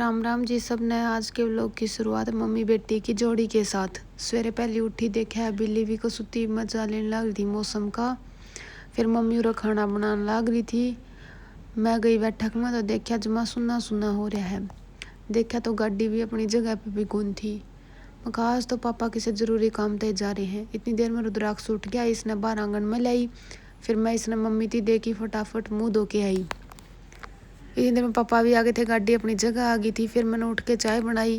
राम राम जी सब ने। आज के व्लॉग की शुरुआत मम्मी बेटी की जोड़ी के साथ। सवेरे पहली उठी देखा है बिल्ली भी को सुती मजा लेने लग रही थी मौसम का। फिर मम्मी उरा खाना बनाने लग रही थी। मैं गई बैठक में तो देखा जमा सुना सुना हो रहा है। देखा तो गाड़ी भी अपनी जगह पे भी कौन थी। मैं कहा आज तो पापा किसी जरूरी काम तय जा रहे हैं। इतनी देर में रुद्राक्ष उठ गया, इसने बाहर आंगन में लाई। फिर मैं इसने मम्मी थी देखी, फटाफट मुँह धो के आई। इतनी देर में पापा भी आ गए थे, गाड़ी अपनी जगह आ गई थी। फिर मैंने उठ के चाय बनाई।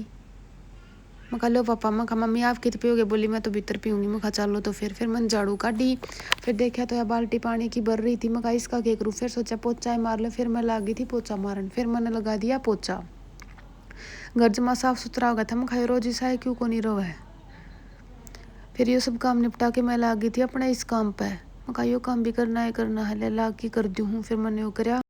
मैं कहा लो पापा, मैं कहा मम्मी आप कितने पियोगे? बोली मैं तो भीतर पीऊँगी। मैं कहा चलो तो फिर मैंने झाड़ू काटी। फिर देखा तो यह बाल्टी पानी की भर रही थी। मैं कहा इसका क्या करूँ? फिर सोचा पोचा ही मार लो। फिर मैं लग गई थी पोचा मारन। फिर मैंने लगा दिया पोचा। घर जमा साफ सुथरा हो गया था। मैं कहा रोज ऐसा है क्यों को नहीं रो है। फिर ये सब काम निपटा के मैं लग गई थी अपने इस काम पे। मैं कहा यो काम भी करना है ले ला के कर दी हूँ। फिर मैंने वो कराया।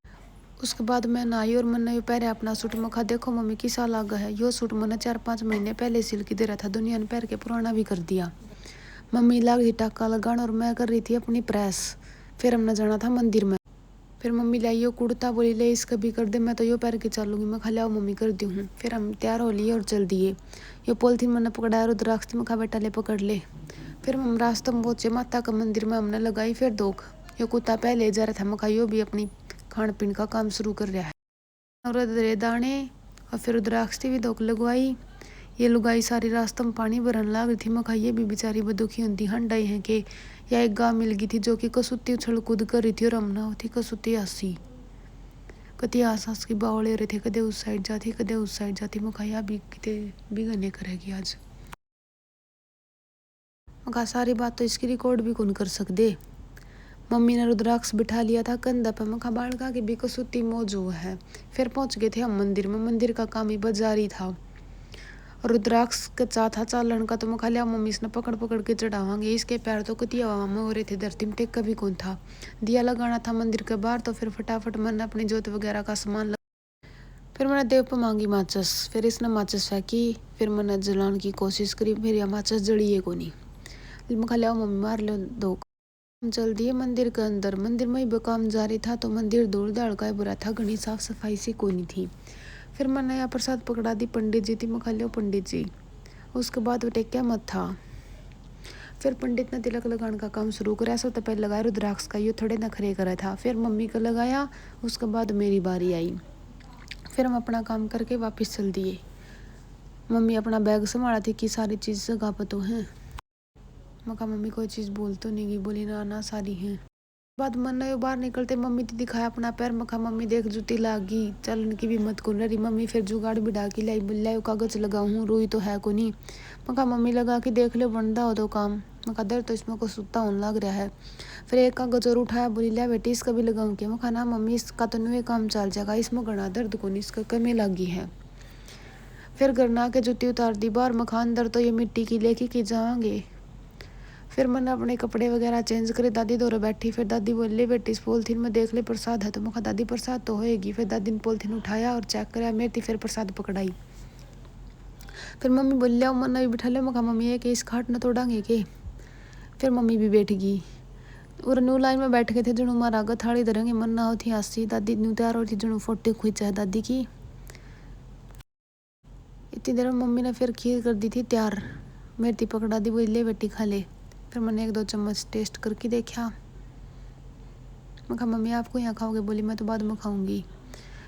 उसके बाद मैं नहाई और मैंने पहने अपना सूट। मैं कहा देखो मम्मी किसा लगा है। यो सूट मैंने 4-5 महीने पहले सिल के दे रहा था, दुनिया ने पहन के पुराना भी कर दिया। मम्मी लग रही टाका लगाना और मैं कर रही थी अपनी प्रेस। फिर हमने जाना था मंदिर में। फिर मम्मी लाई यो कुर्ता, बोली ले इसका भी कर दे, मैं तो यो पहन के चलूंगी। मैं खा आओ मम्मी कर दी हूँ। फिर हम तैयार हो लिए और चल दिए। यो पॉलिथीन मैंने पकड़ाया रुद्राक्ष में, कहा बेटा ले पकड़ ले। फिर हम रास्ते में पहुंचे माता का मंदिर में। हमने लगाई फिर दोख। यो कुत्ता पहले जा रहा था। मैं कहा यो भी अपनी खान पीन का काम शुरू कर रहा है। और दरे दाने और फिर रुद्राक्ष भी दोक लगवाई। ये लुगाई सारी रास्ते में पानी भरन लग रही थी। मैं कहा ये भी बेचारी बदुखी होती हंडाई है कि या एक गाय मिल गई थी जो कि कसुती उछल कूद कर रही थी और हमना होती कसुती हंसी। कति आस की बावले रहे थे, कदे उस साइड जाती कदे उस साइड जाती। मैं कहा या भी कितने बिगड़ने करेगी आज। मैं कहा सारी बात तो इसकी रिकॉर्ड भी कौन कर सकते। मम्मी ने रुद्राक्ष बिठा लिया था कंधा पर। मैं कहा बालका की भी कसुती मौजू है। फिर पहुंच गए थे हम मंदिर में। मंदिर का काम ही बाजारी था। रुद्राक्ष का चाथा चालन का तो मैं खा लिया मम्मी इसने पकड़ पकड़ के चढ़ावांगे। इसके पैर तो कति हवा में हो रहे थे, धरती में टेक कभी कौन था। दिया लगाना था मंदिर के बाहर तो फिर फटाफट मैंने अपनी जोत वगैरह का सामान फिर मैंने देव पर मांगी माचिस। फिर इसने माचिस फेंकी। फिर मैंने जलाने की कोशिश करी। फिर यह माचिस जली है को नहीं। मैं खा लिया मम्मी मार लो दो। चल दिए मंदिर के अंदर। मंदिर में ही काम जारी था तो मंदिर धूल धाड़ का बुरा था, घनी साफ सफाई सी कोई नहीं थी। फिर मैंने यहाँ प्रसाद पकड़ा दी पंडित जी थी। मैं खा लियो पंडित जी। उसके बाद वो टेक्या मत था। फिर पंडित ने तिलक लगाने का काम शुरू करा। सब तो पहले लगाया रुद्राक्ष का, ये थोड़े नखरे करा था। फिर मम्मी का लगाया। उसके बाद मेरी बारी आई। फिर हम अपना काम करके वापस चल दिए। मम्मी अपना बैग संभाला थी कि सारी चीज़ जगह पर तो हैं। मैं कहा मम्मी कोई चीज़ बोल तो नहीं गई? बोली ना ना सारी हैं। बाद मन बाहर निकलते मम्मी थी दिखाया अपना पैर। मैं कहा मम्मी देख जूती लागी, चलन की भी मत को रही। मम्मी फिर जुगाड़ बिठा के लाई, बुलाई कागज लगाऊँ रोई तो है को नहीं। मैं कहा मम्मी लगा के देख लो बनता हो तो काम। मैं कहा दर तो इसमें को सुता होने लग रहा है। फिर एक कागज और उठाया, बोली लिया बेटी इसका भी लगाऊँ क्या? मैं कहा ना मम्मी इसका तो नहीं काम चल जाएगा, इसमें घना दर्द को नहीं, इसका कमी लगी है। फिर गरना के जूती उतार दी बाहर। मैं कहा अंदर तो ये मिट्टी की लेके की जाएंगे। फिर मैंने अपने कपड़े वगैरह चेंज करे, दादी दौरे बैठी। फिर दादी बोली बेटी इस पॉलिथीन में देख ले प्रसाद है। तो मैं कहा दादी प्रसाद तो होएगी। फिर दादी ने पॉलिथीन उठाया और चेक कराया मेरी। फिर प्रसाद पकड़ाई। फिर मम्मी बोल लिया मन भी बिठा लो। मैं कहा मम्मी ये कि इस खाट न तोड़ांगे के। फिर मम्मी भी बैठ गई और न्यू लाइन में बैठ गए थे। जुनू मारा आगे थाली धरेंगे मन ना होती हंसी। दादी न्यू तैयार हो थी, जुनू फोटो खींचा है दादी की। इतनी देर में मम्मी ने फिर खीर कर दी थी तैयार। मेरी पकड़ा दी, बोली ले बेटी खा ले। फिर मैंने 1-2 चम्मच टेस्ट करके देखा। मैं कहा मम्मी आपको यहाँ खाओगे? बोली मैं तो बाद में खाऊंगी।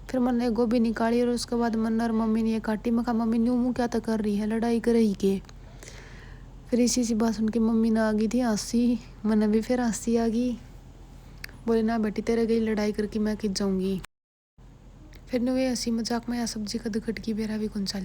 फिर मैंने गोभी निकाली और उसके बाद मन्ना और मम्मी ने ये काटी। मैं कहा मम्मी न्यू मुँह क्या तक कर रही है, लड़ाई कर रही के? फिर इसी सी बात सुन के मम्मी ने आ गई थी हंसी। मैंने भी फिर हंसी आ गई। बोले ना बेटी तेरे गई लड़ाई करके मैं किस जाऊँगी। फिर न्यू ये हंसी मजाक में या सब्जी का दुखट की बेरा भी कौन सा